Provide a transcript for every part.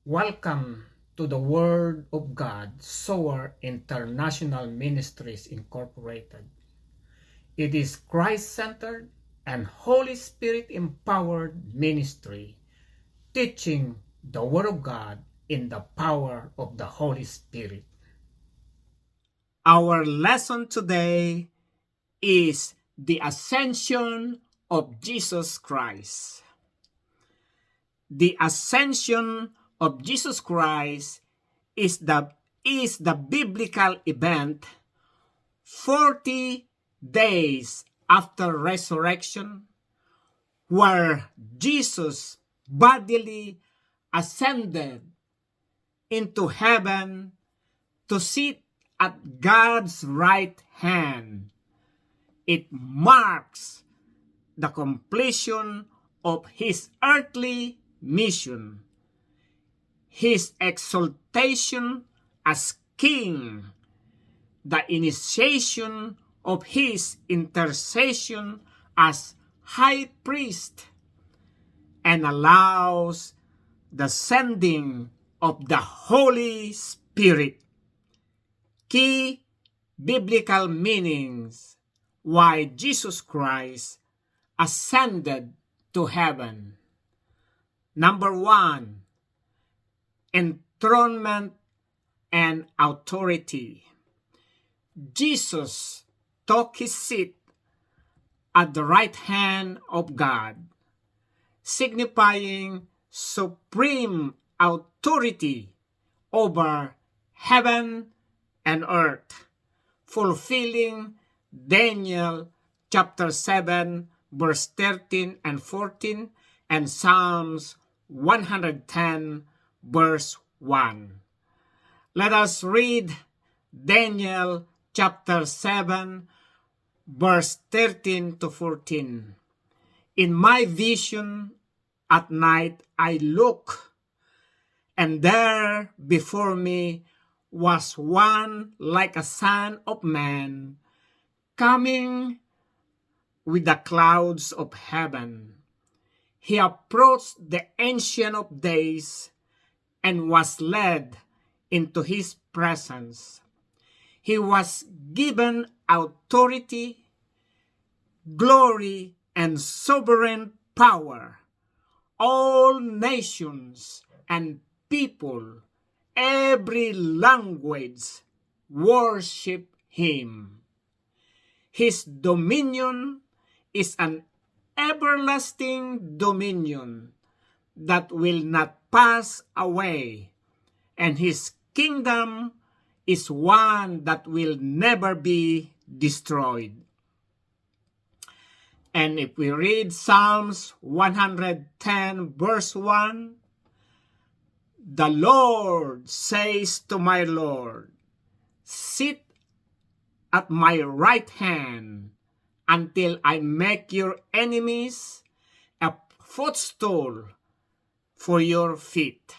Welcome to the Word of God, Sower International Ministries Incorporated. It is Christ-centered and Holy Spirit-empowered ministry, teaching the Word of God in the power of the Holy Spirit. Our lesson today is the ascension of Jesus Christ. The ascension of Jesus Christ is the biblical event 40 days after resurrection, where Jesus bodily ascended into heaven to sit at God's right hand. It marks the completion of his earthly mission, his exaltation as king, the initiation of his intercession as high priest, and allows the sending of the Holy Spirit. Key biblical meanings why Jesus Christ ascended to heaven. Number 1, enthronement and authority. Jesus took his seat at the right hand of God, signifying supreme authority over heaven and earth, fulfilling Daniel chapter 7 verse 13 and 14 and Psalms 110 verse 1. Let us read Daniel chapter 7 verse 13 to 14. In my vision at night I look, and there before me was one like a son of man, coming with the clouds of heaven. He approached the Ancient of Days and was led into his presence. He was given authority, glory, and sovereign power. All nations and people, every language, worship him. His dominion is an everlasting dominion that will not pass away, and his kingdom is one that will never be destroyed. And if we read Psalms 110 verse 1, the Lord says to my Lord, sit at my right hand until I make your enemies a footstool for your feet.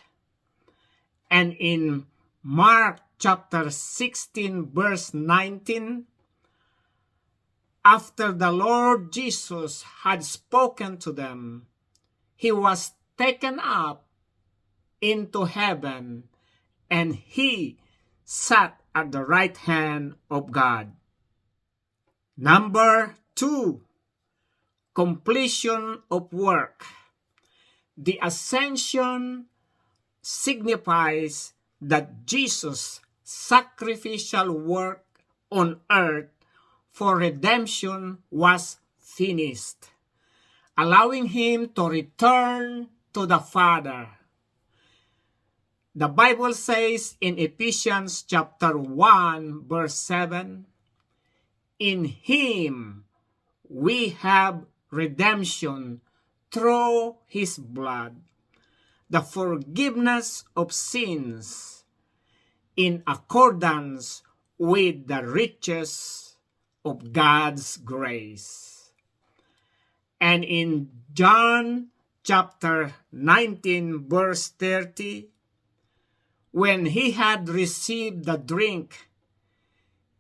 And in Mark chapter 16 verse 19, after the Lord Jesus had spoken to them, he was taken up into heaven, and he sat at the right hand of God. Number 2, completion of work. The ascension signifies that Jesus' sacrificial work on earth for redemption was finished, allowing him to return to the Father. The Bible says in Ephesians chapter 1 verse 7, in him we have redemption through his blood, the forgiveness of sins, in accordance with the riches of God's grace. And in John chapter 19 verse 30, when he had received the drink,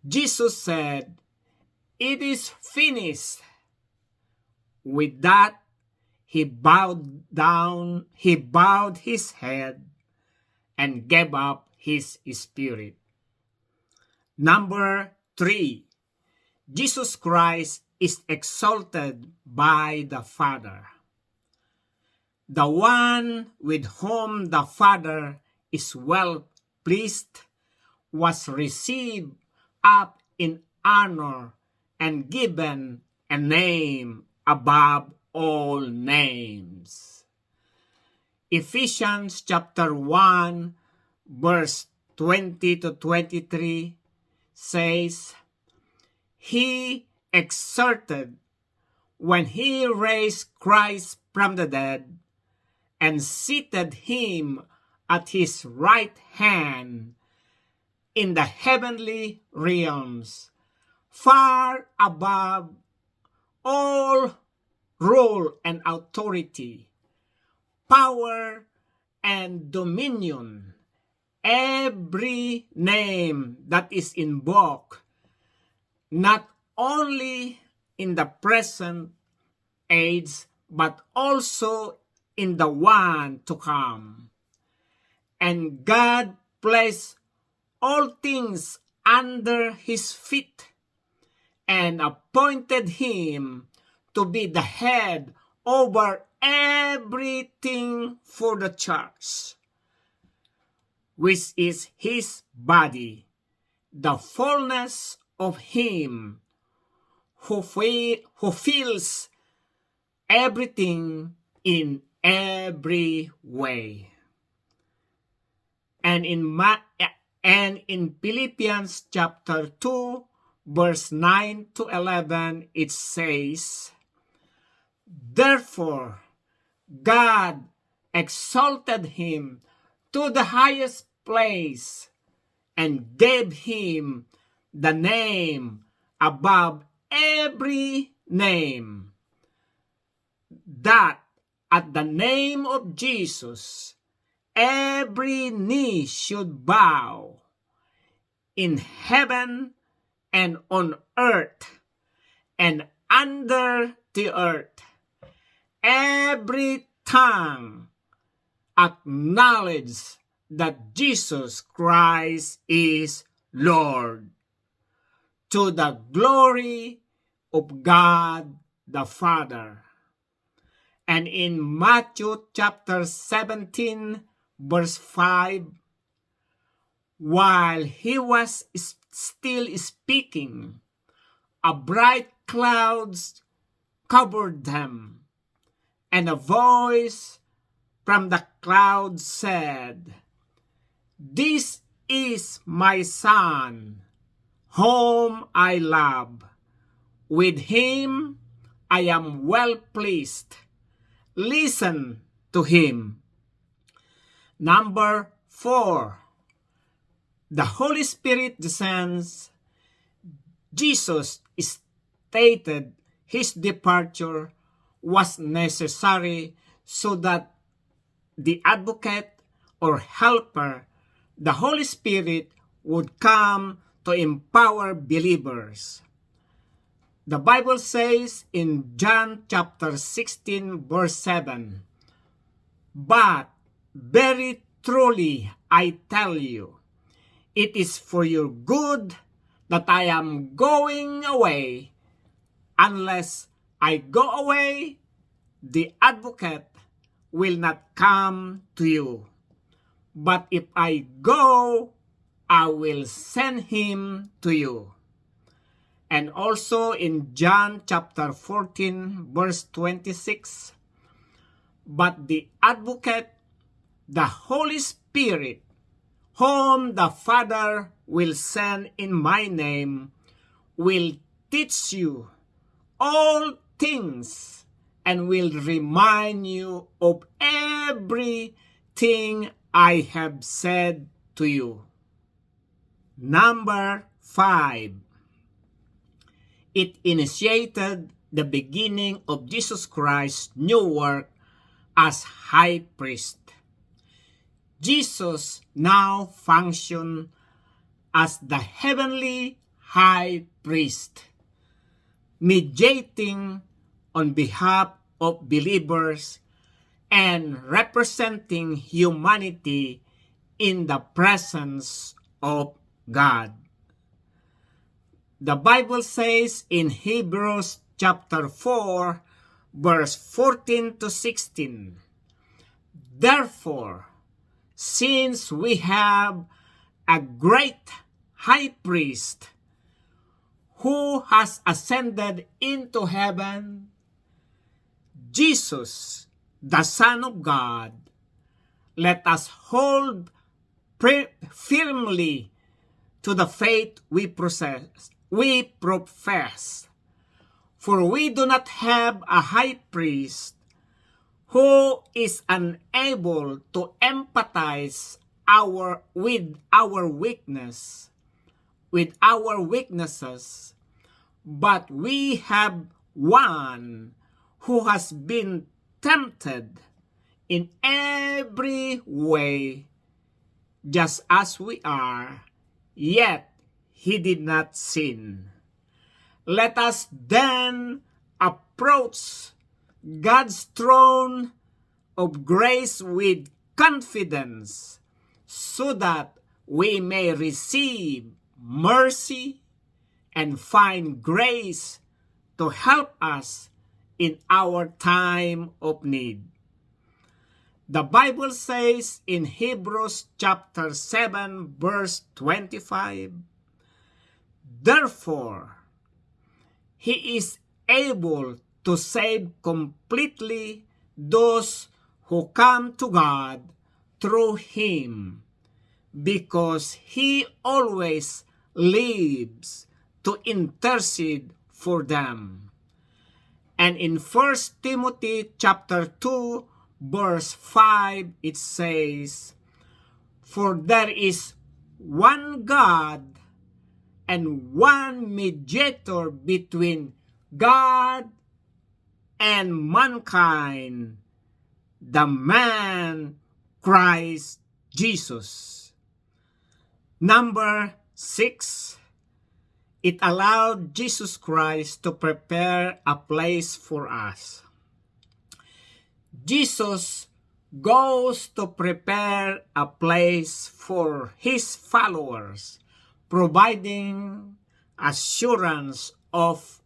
Jesus said, it is finished. With that, he bowed his head and gave up his spirit. Number 3, Jesus Christ is exalted by the Father. The one with whom the Father is well pleased was received up in honor and given a name above all names. Ephesians chapter 1 verse 20 to 23 says, He exerted when He raised Christ from the dead and seated Him at His right hand in the heavenly realms, far above all rule and authority, power and dominion, every name that is invoked, not only in the present age, but also in the one to come. And God placed all things under His feet and appointed Him to be the head over everything for the church, which is His body, the fullness of Him who fills everything in every way. And in Philippians chapter 2, verse 9 to 11, it says, Therefore, God exalted Him to the highest place and gave Him the name above every name, that at the name of Jesus, every knee should bow in heaven and on earth and under the earth. Every tongue acknowledge that Jesus Christ is Lord, to the glory of God the Father. And in Matthew chapter 17, verse 5, while He was still speaking, a bright cloud covered them, and a voice from the cloud said, This is my Son, whom I love. With Him I am well pleased. Listen to Him. Number 4, the Holy Spirit descends. Jesus stated His departure was necessary so that the advocate or helper, the Holy Spirit, would come to empower believers. The Bible says in John chapter 16 verse 7, But very truly I tell you, it is for your good that I am going away. Unless I go away, the advocate will not come to you. But if I go, I will send him to you. And also in John chapter 14 verse 26, But the advocate, the Holy Spirit, whom the Father will send in my name, will teach you all things and will remind you of everything I have said to you. Number 5. It initiated the beginning of Jesus Christ's new work as high priest. Jesus now functions as the heavenly high priest, mediating on behalf of believers and representing humanity in the presence of God. The Bible says in Hebrews chapter 4, verse 14 to 16, "Therefore, since we have a great high priest who has ascended into heaven, Jesus, the Son of God, let us hold firmly to the faith we profess. For we do not have a high priest who is unable to empathize with our weaknesses, but we have one who has been tempted in every way, just as we are, yet he did not sin. Let us then approach God's throne of grace with confidence, so that we may receive mercy and find grace to help us in our time of need." The Bible says in Hebrews chapter 7, verse 25, "Therefore, he is able to save completely those who come to God through him, because he always lives to intercede for them." And in 1 Timothy chapter 2, verse 5, it says, "For there is one God and one mediator between God and mankind, the man Christ Jesus." Number 6, it allowed Jesus Christ to prepare a place for us. Jesus goes to prepare a place for his followers, providing assurance of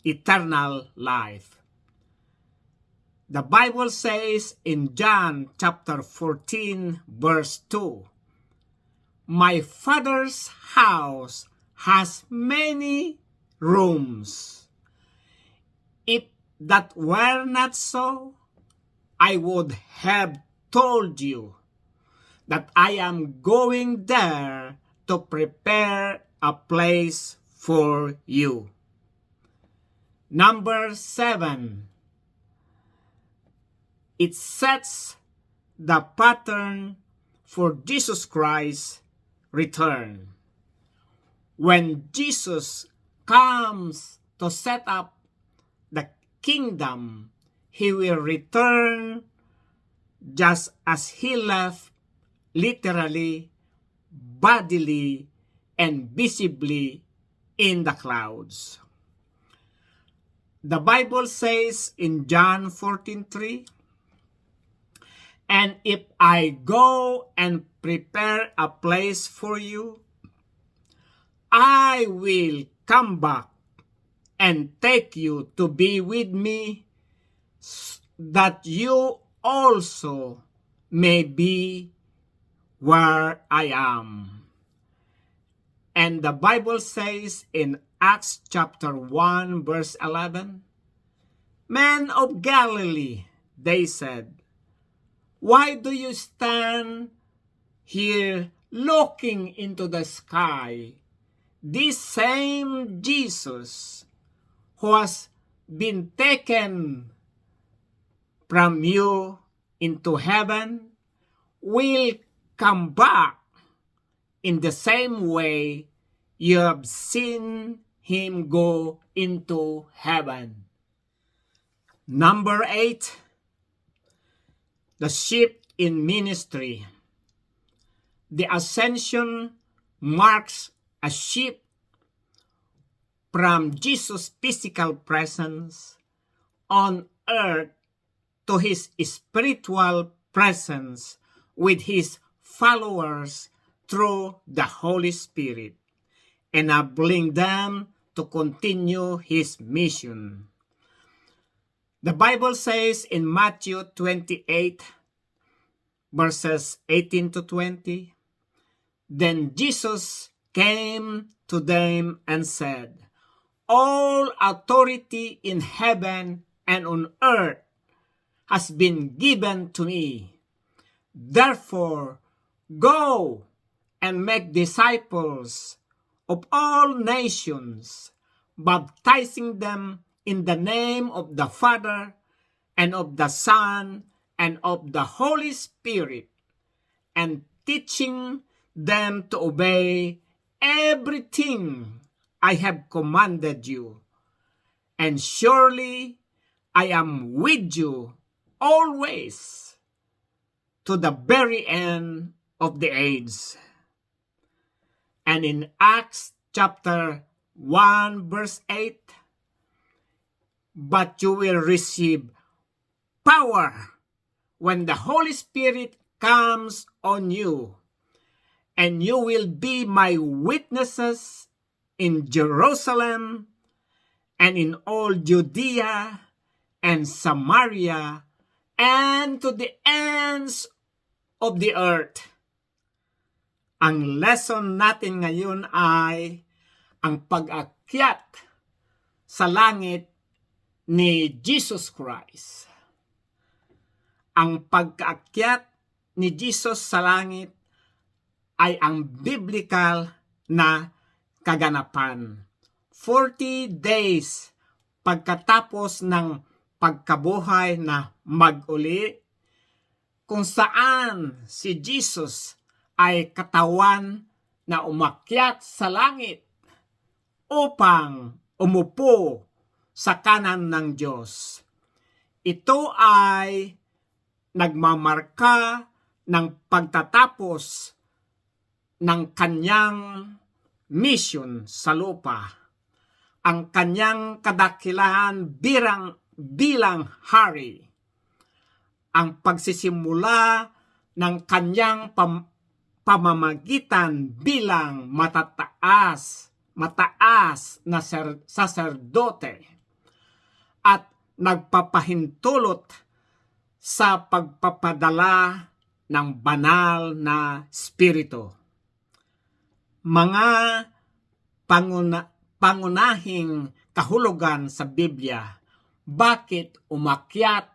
eternal life. The Bible says in John chapter 14, verse 2, "My Father's house has many rooms. If that were not so, I would have told you that I am going there to prepare a place for you." Number 7, it sets the pattern for Jesus Christ's return. When Jesus comes to set up the kingdom, he will return just as he left, literally, bodily, and visibly in the clouds. The Bible says in John 14:3, "And if I go and prepare a place for you, I will come back and take you to be with me, that you also may be where I am." And the Bible says in Acts chapter 1, verse 11, "Men of Galilee," they said, "why do you stand here looking into the sky? This same Jesus who has been taken from you into heaven will come back in the same way you have seen him go into heaven." Number 8, the shift in ministry. The ascension marks a shift from Jesus' physical presence on earth to his spiritual presence with his followers through the Holy Spirit, enabling them to continue His mission. The Bible says in Matthew 28, verses 18 to 20, "Then Jesus came to them and said, 'All authority in heaven and on earth has been given to me. Therefore, go and make disciples of all nations, baptizing them in the name of the Father and of the Son and of the Holy Spirit, and teaching them to obey everything I have commanded you. And surely I am with you always to the very end of the age.'" And in Acts chapter 1 verse 8, "But you will receive power when the Holy Spirit comes on you, and you will be my witnesses in Jerusalem and in all Judea and Samaria and to the ends of the earth." Ang lesson natin ngayon ay ang pag-akyat sa langit ni Jesus Christ. Ang pag-akyat ni Jesus sa langit ay ang biblical na kaganapan. 40 days pagkatapos ng pagkabuhay na mag-uli, kung saan si Jesus ay katawan na umakyat sa langit upang umupo sa kanan ng Diyos. Ito ay nagmamarka ng pagtatapos ng kanyang mission sa lupa, ang kanyang kadakilahan bilang hari, ang pagsisimula ng kanyang pamamagitan bilang mataas na saserdote, at nagpapahintulot sa pagpapadala ng banal na spirito. Mga pangunahing kahulugan sa Biblia, bakit umakyat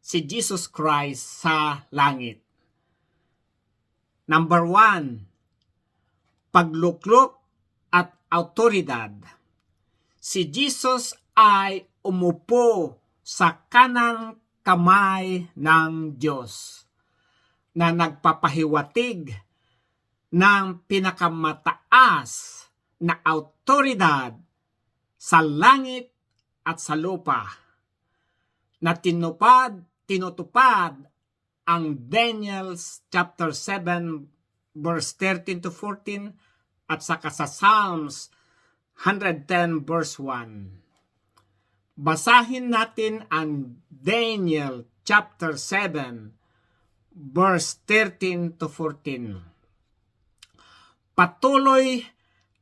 si Jesus Christ sa langit? Number 1, pagluklok at autoridad. Si Jesus ay umupo sa kanang kamay ng Diyos na nagpapahiwatig ng pinakamataas na autoridad sa langit at sa lupa, na tinutupad ang Daniel chapter 7 verse 13 to 14 at saka sa Psalms 110 verse 1. Basahin natin ang Daniel chapter 7 verse 13 to 14. "Patuloy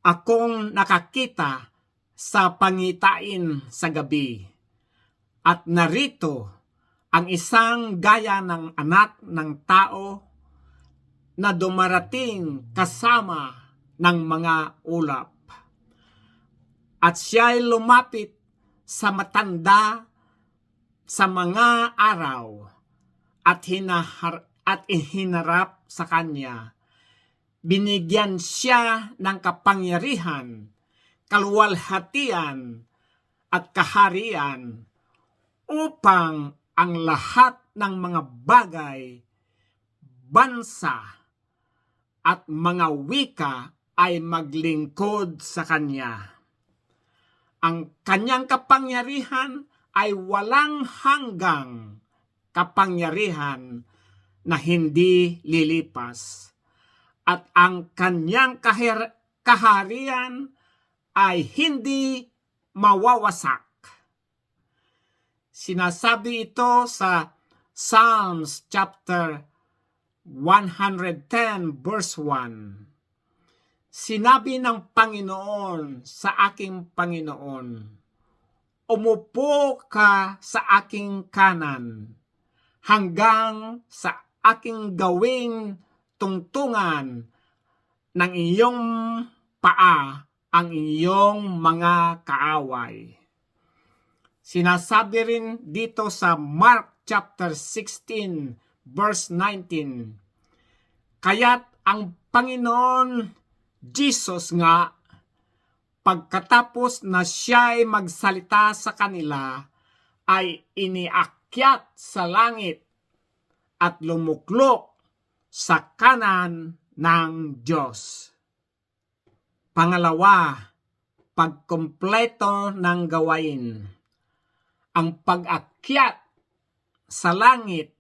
akong nakakita sa pangitain sa gabi, at narito ang isang gaya ng anak ng tao na dumarating kasama ng mga ulap. At siya'y lumapit sa matanda sa mga araw at hinarap sa kanya. Binigyan siya ng kapangyarihan, kaluwalhatian at kaharian upang ang lahat ng mga bagay, bansa at mga wika ay maglingkod sa kanya. Ang kanyang kapangyarihan ay walang hanggang kapangyarihan na hindi lilipas, at ang kanyang kaharian ay hindi mawawasak. Sinasabi ito sa Psalms chapter 110 verse 1. Sinabi ng Panginoon sa aking Panginoon, umupo ka sa aking kanan hanggang sa aking gawing tungtungan ng iyong paa ang iyong mga kaaway. Sinasabi rin dito sa Mark chapter 16 verse 19, kaya't ang Panginoon Jesus nga, pagkatapos na siya'y magsalita sa kanila, ay iniakyat sa langit at lumuklok sa kanan ng Diyos. Pangalawa, pagkumpleto ng gawain. Ang pag-akyat sa langit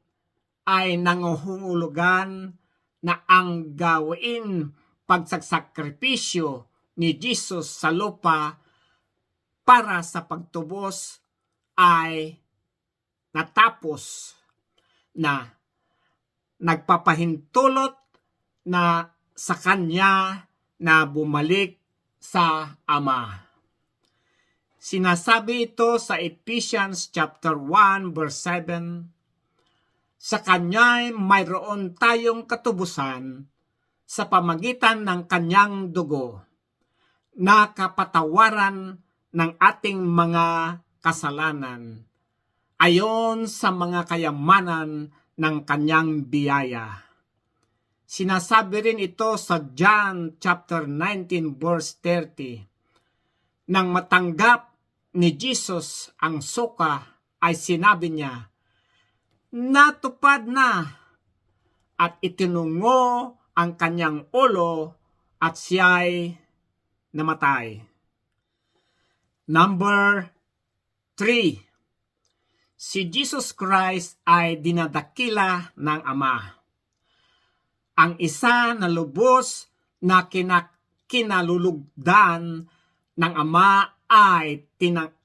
ay nanguhulugan na ang gawin pagsasakripisyo ni Jesus sa lupa para sa pagtubos ay natapos na, nagpapahintulot na sa kanya na bumalik sa Ama. Sinasabi ito sa Ephesians chapter 1 verse 7, sa kanya'y mayroon tayong katubusan sa pamagitan ng kanyang dugo, na kapatawaran ng ating mga kasalanan, ayon sa mga kayamanan ng kanyang biyaya. Sinasabi rin ito sa John chapter 19 verse 30. Nang matanggap ni Jesus ang suka, ay sinabi niya, natupad na, at itinungo ang kanyang ulo at siya'y namatay. Number 3. Si Jesus Christ ay dinadakila ng Ama. Ang isa na lubos na kinalulugdan ng Ama ay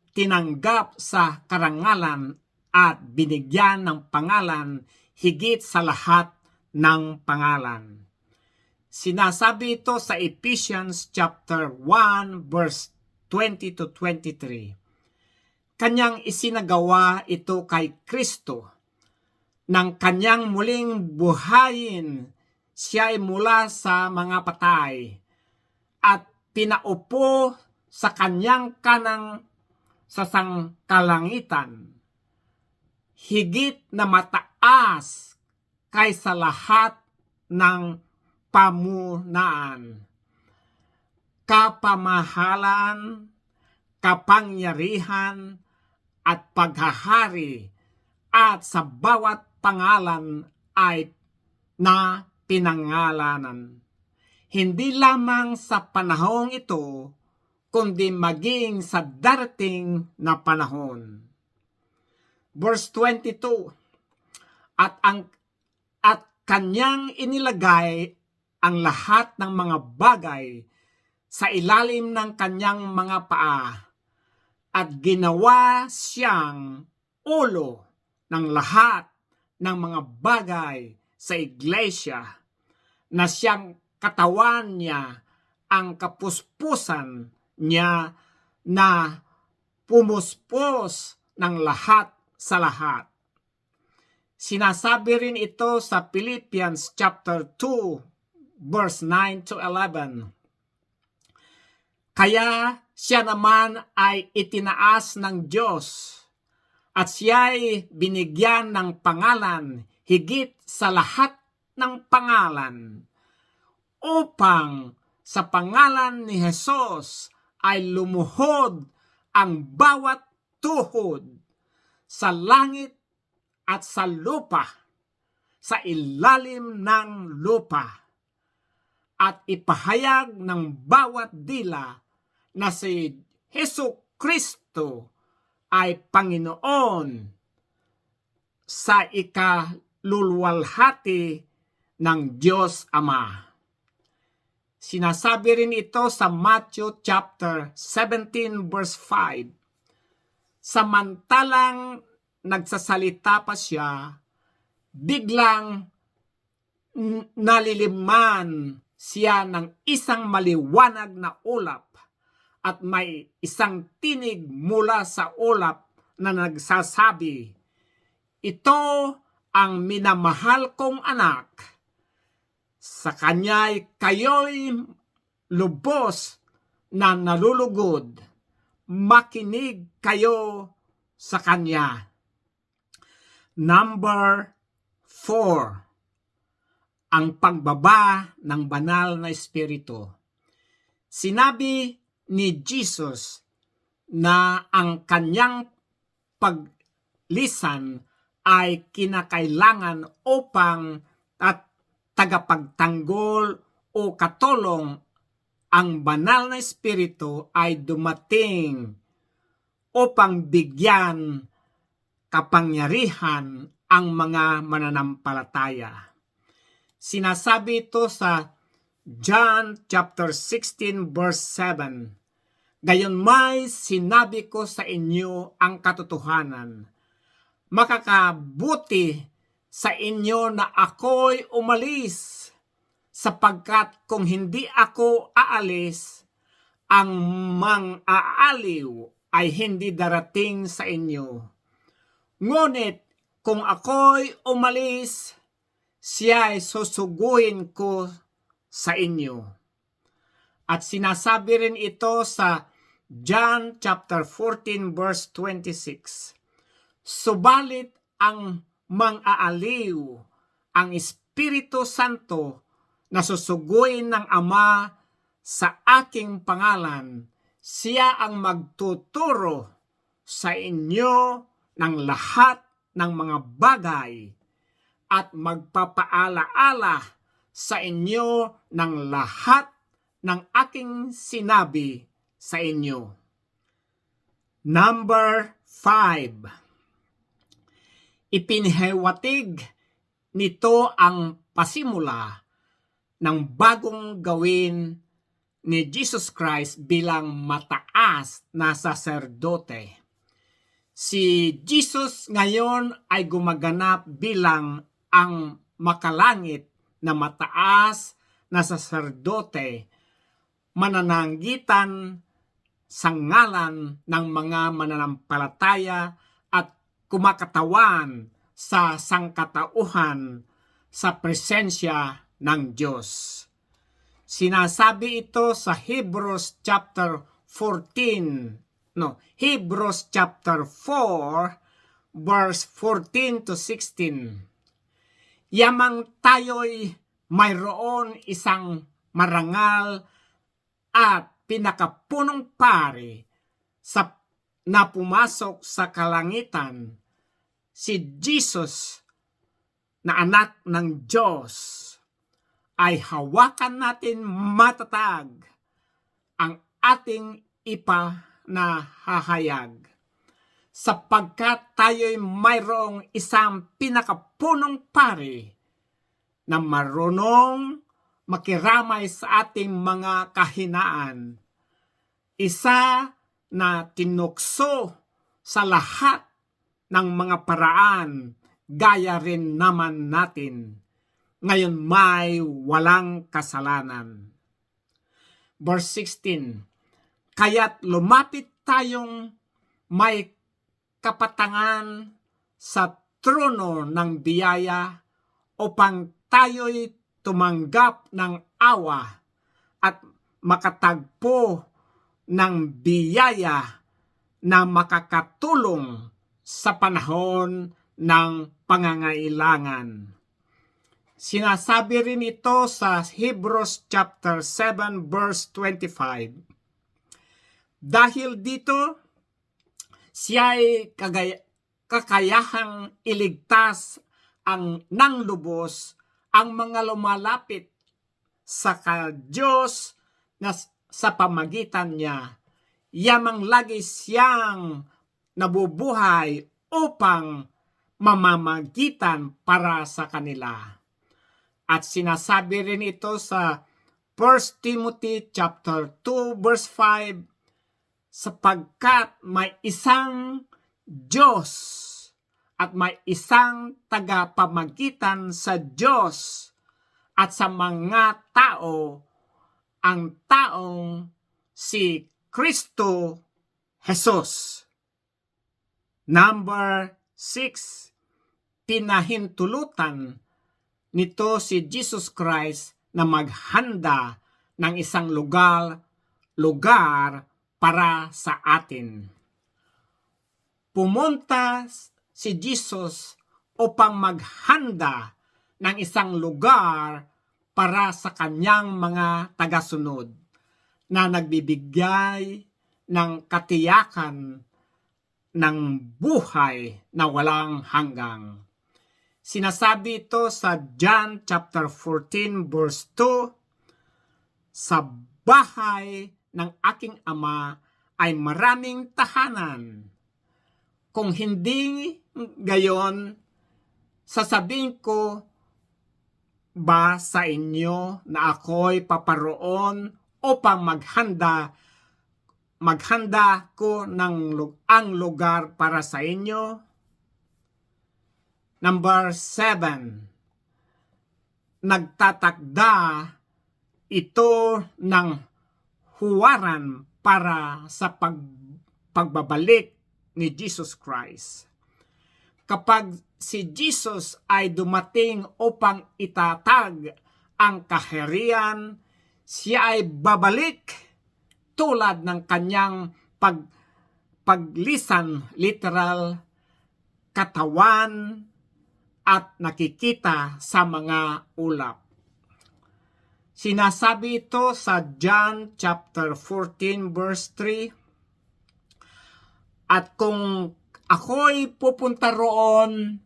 tinanggap sa karangalan at binigyan ng pangalan higit sa lahat ng pangalan. Sinasabi ito sa Ephesians chapter 1 verse 20 to 23. Kanyang isinagawa ito kay Kristo. Nang kanyang muling buhayin, siya ay mula sa mga patay at pinaupo sa kanyang kanang sa sangkalangitan, higit na mataas kaysa lahat ng pamunaan, kapamahalan, kapangyarihan, at paghahari, at sa bawat pangalan ay na pinangalanan. Hindi lamang sa panahong ito, kundi maging sa darating na panahon. Verse 22, at kanyang inilagay ang lahat ng mga bagay sa ilalim ng kanyang mga paa at ginawa siyang ulo ng lahat ng mga bagay sa iglesia, na siyang katawan niya, ang kapuspusan niya na pumuspos ng lahat sa lahat. Sinasabi rin ito sa Philippians chapter 2 verse 9 to 11. Kaya siya naman ay itinaas ng Diyos at siya'y binigyan ng pangalan higit sa lahat ng pangalan, upang sa pangalan ni Jesus ay lumuhod ang bawat tuhod sa langit at sa lupa, sa ilalim ng lupa, at ipahayag ng bawat dila na si Hesus Kristo ay Panginoon sa ikaluluwalhati ng Diyos Ama. Sinasabi rin ito sa Matthew chapter 17 verse 5. Samantalang nagsasalita pa siya, biglang naliliman siya ng isang maliwanag na ulap at may isang tinig mula sa ulap na nagsasabi, "Ito ang minamahal kong anak. Sa kanya'y kayo'y lubos na nalulugod. Makinig kayo sa kanya." Number 4. Ang pagbaba ng banal na espiritu. Sinabi ni Jesus na ang kanyang paglisan ay kinakailangan upang at tagapagtanggol o katulong ang banal na espiritu ay dumating upang bigyan kapangyarihan ang mga mananampalataya. Sinasabi ito sa John chapter 16 verse 7. "Gayon may sinabi ko sa inyo ang katotohanan. Makakabuti sa inyo na ako'y umalis, sapagkat kung hindi ako aalis, ang mang-aaliw ay hindi darating sa inyo. Ngunit kung ako'y umalis, siya ay susuguhin ko sa inyo." At sinasabi rin ito sa John chapter 14 verse 26. "Subalit ang mang-aaliw, ang Espiritu Santo na susuguhin ng Ama sa aking pangalan, siya ang magtuturo sa inyo ng lahat ng mga bagay at magpapaalaala sa inyo ng lahat ng aking sinabi sa inyo." Number 5. Ipinhiwatig nito ang pasimula ng bagong gawin ni Jesus Christ bilang mataas na saserdote. Si Jesus ngayon ay gumaganap bilang ang makalangit na mataas na saserdote, manananggitan sa ngalan ng mga mananampalataya at kumakatawan sa sangkatauhan sa presensya ng Diyos. Sinasabi ito sa Hebrews chapter 4 verse 14 to 16. "Yamang tayo'y mayroon isang marangal at pinakapunong pari na pumasok sa kalangitan, si Jesus na anak ng Diyos, ay hawakan natin matatag ang ating ipanahahayag, sapagkat tayo'y mayroong isang pinakapunong pari na marunong makiramay sa ating mga kahinaan, isa na tinukso sa lahat ng mga paraan gaya rin naman natin, ngayon may walang kasalanan." Verse 16. "Kaya't lumapit tayong may kapatangan sa trono ng biyaya upang tayo'y tumanggap ng awa at makatagpo ng biyaya na makakatulong sa panahon ng pangangailangan." Sinasabi rin ito sa Hebrews chapter 7 verse 25. "Dahil dito, siya'y kakayahang iligtas ng lubos ang mga lumalapit sa Diyos na sa pamagitan niya. Yamang lagi siyang nabubuhay upang mamamagitan para sa kanila." At sinasabi rin ito sa 1 Timothy chapter 2 verse 5, "Sapagkat may isang Diyos at may isang tagapamagitan sa Diyos at sa mga tao ang taong si Kristo Jesus. Number 6, pinahintulutan nito si Jesus Christ na maghanda ng isang lugar para sa atin. Pumunta si Jesus upang maghanda ng isang lugar para sa kanyang mga tagasunod na nagbibigay ng katiyakan ng buhay na walang hanggang. Sinasabi ito sa John chapter 14 verse 2, sa bahay ng aking ama ay maraming tahanan. Kung hindi gayon, sasabihin ko ba sa inyo na ako'y paparoon upang maghanda ko ang lugar para sa inyo? Number 7, nagtatakda ito ng huwaran para sa pagbabalik ni Jesus Christ. Kapag si Jesus ay dumating upang itatag ang kaharian, siya ay babalik tulad ng kanyang paglisan, literal, katawan at nakikita sa mga ulap. Sinasabi ito sa John chapter 14 verse 3, at kung ako'y pupunta roon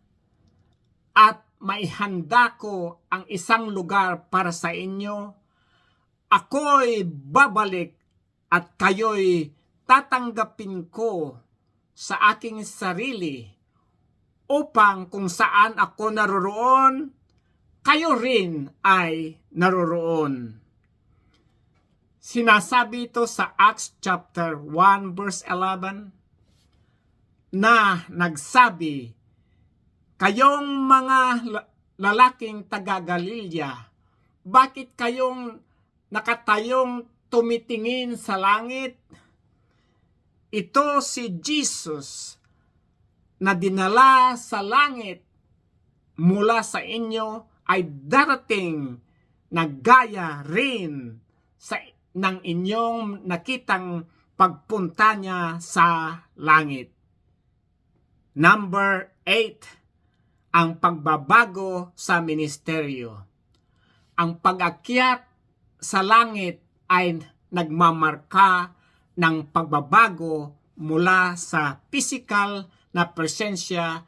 at maihanda ko ang isang lugar para sa inyo, ako'y babalik at kayo'y tatanggapin ko sa aking sarili, upang kung saan ako naroroon, kayo rin ay naroroon. Sinasabi ito sa Acts chapter 1 verse 11, na nagsabi, kayong mga lalaking taga-Galilea, bakit kayong nakatayong tumitingin sa langit? Ito si Jesus na dinala sa langit mula sa inyo ay darating na gaya rin ng inyong nakitang pagpunta niya sa langit. Number 8, ang pagbabago sa ministeryo. Ang pag-akyat sa langit ay nagmamarka ng pagbabago mula sa physical na presensya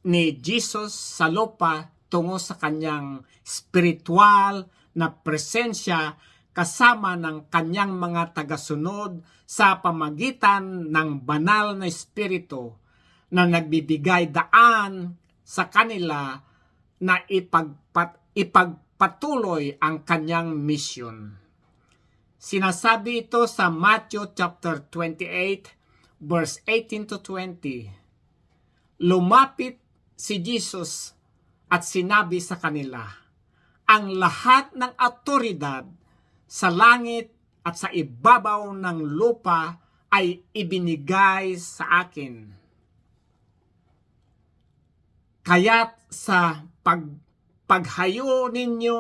ni Jesus sa lupa tungo sa kanyang spiritual na presensya kasama ng kanyang mga tagasunod sa pamagitan ng banal na espiritu na nagbibigay daan sa kanila na ipagpatuloy ang kanyang mission. Sinasabi ito sa Matthew chapter 28 verse 18 to 20. Lumapit si Jesus at sinabi sa kanila, ang lahat ng awtoridad sa langit at sa ibabaw ng lupa ay ibinigay sa akin. Kaya't sa paghayo ninyo,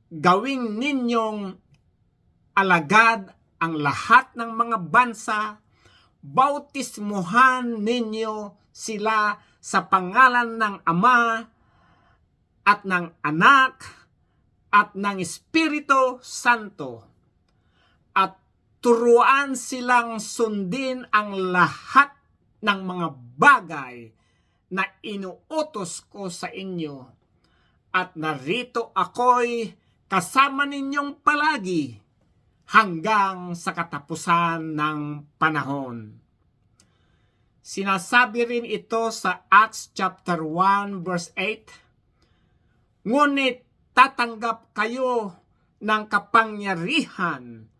gawing ninyong alagad ang lahat ng mga bansa, bautismuhan ninyo sila sa pangalan ng Ama at ng Anak at ng Espiritu Santo, at turuan silang sundin ang lahat ng mga bagay na inuutos ko sa inyo, at narito ako'y kasama ninyong palagi hanggang sa katapusan ng panahon. Sinasabi rin ito sa Acts chapter 1 verse 8, ngunit tatanggap kayo ng kapangyarihan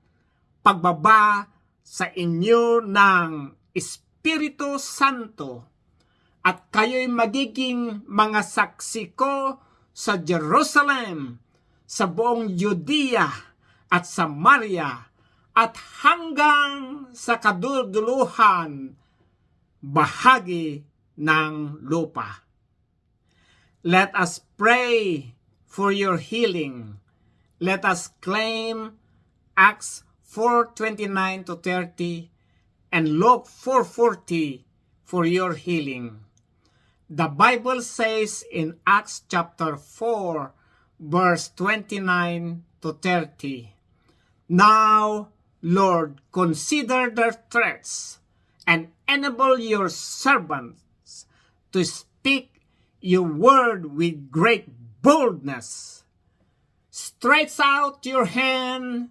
pagbaba sa inyo ng Espiritu Santo, at kayo'y magiging mga saksi ko sa Jerusalem, sa buong Judea at Samaria at hanggang sa kaduduluhan bahagi ng lupa. Let us pray for your healing. Let us claim Acts 4:29 to 30 and Luke 4:40 for your healing. The Bible says in Acts chapter 4 verse 29 to 30, Now, Lord, consider their threats and enable your servants to speak your word with great boldness. Stretch out your hand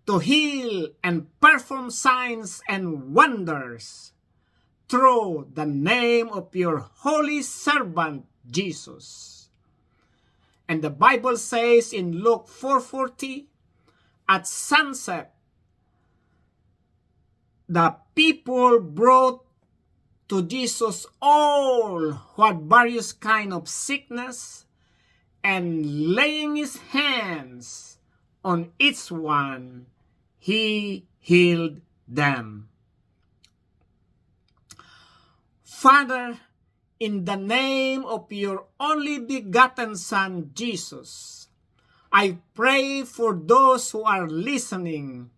to heal and perform signs and wonders through the name of your holy servant Jesus. And the Bible says in Luke 4:40, at sunset, the people brought to Jesus all who had various kind of sickness, and laying his hands on each one, he healed them. Father, in the name of your only begotten Son, Jesus, I pray for those who are listening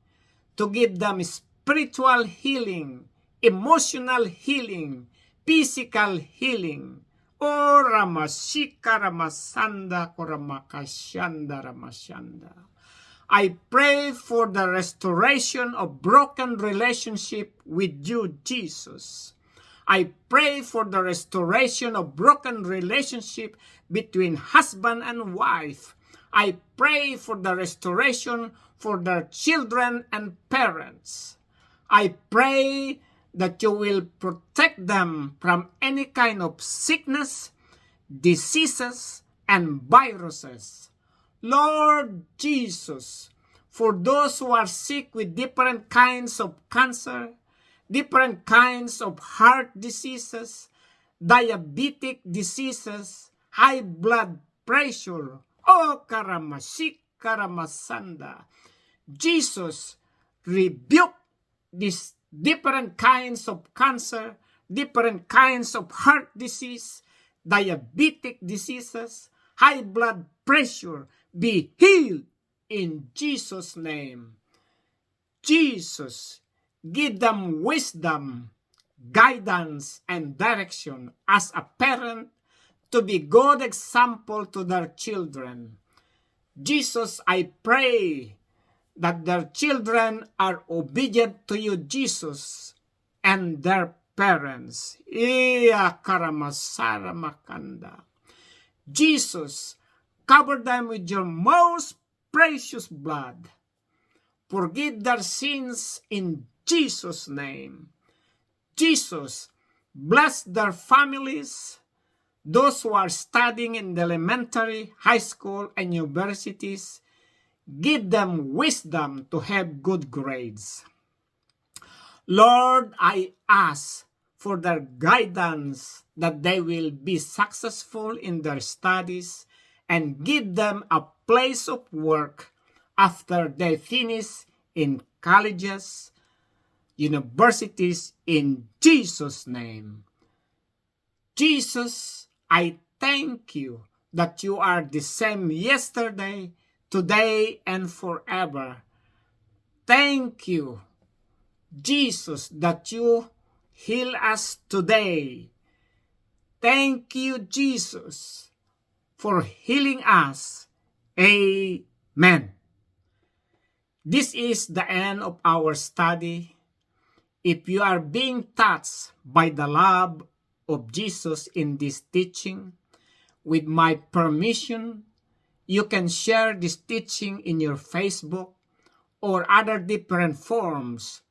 to give them spiritual healing, emotional healing, physical healing. O Ramashika Ramasanda Koramakashanda Ramashanda. I pray for the restoration of broken relationship with you, Jesus. I pray for the restoration of broken relationship between husband and wife. I pray for the restoration for their children and parents. I pray that you will protect them from any kind of sickness, diseases, and viruses. Lord Jesus, for those who are sick with different kinds of cancer, different kinds of heart diseases, diabetic diseases, high blood pressure, Karamashik Karamasanda. Jesus, rebuke these different kinds of cancer, different kinds of heart disease, diabetic diseases, high blood pressure, be healed in Jesus' name. Jesus, give them wisdom, guidance, and direction as a parent to be good example to their children. Jesus, I pray that their children are obedient to you, Jesus, and their parents. Jesus, cover them with your most precious blood. Forgive their sins in Jesus' name. Jesus, bless their families, those who are studying in the elementary, high school, and universities. Give them wisdom to have good grades. Lord, I ask for their guidance that they will be successful in their studies and give them a place of work after they finish in colleges, universities, in Jesus' name. Jesus, I thank you that you are the same yesterday, today, and forever. Thank you, Jesus, that you heal us today. Thank you, Jesus, for healing us. Amen. This is the end of our study. If you are being touched by the love of Jesus in this teaching, with my permission, you can share this teaching in your Facebook or other different forums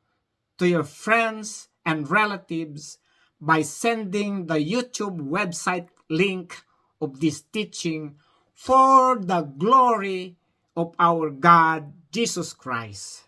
to your friends and relatives by sending the YouTube website link of this teaching for the glory of our God, Jesus Christ.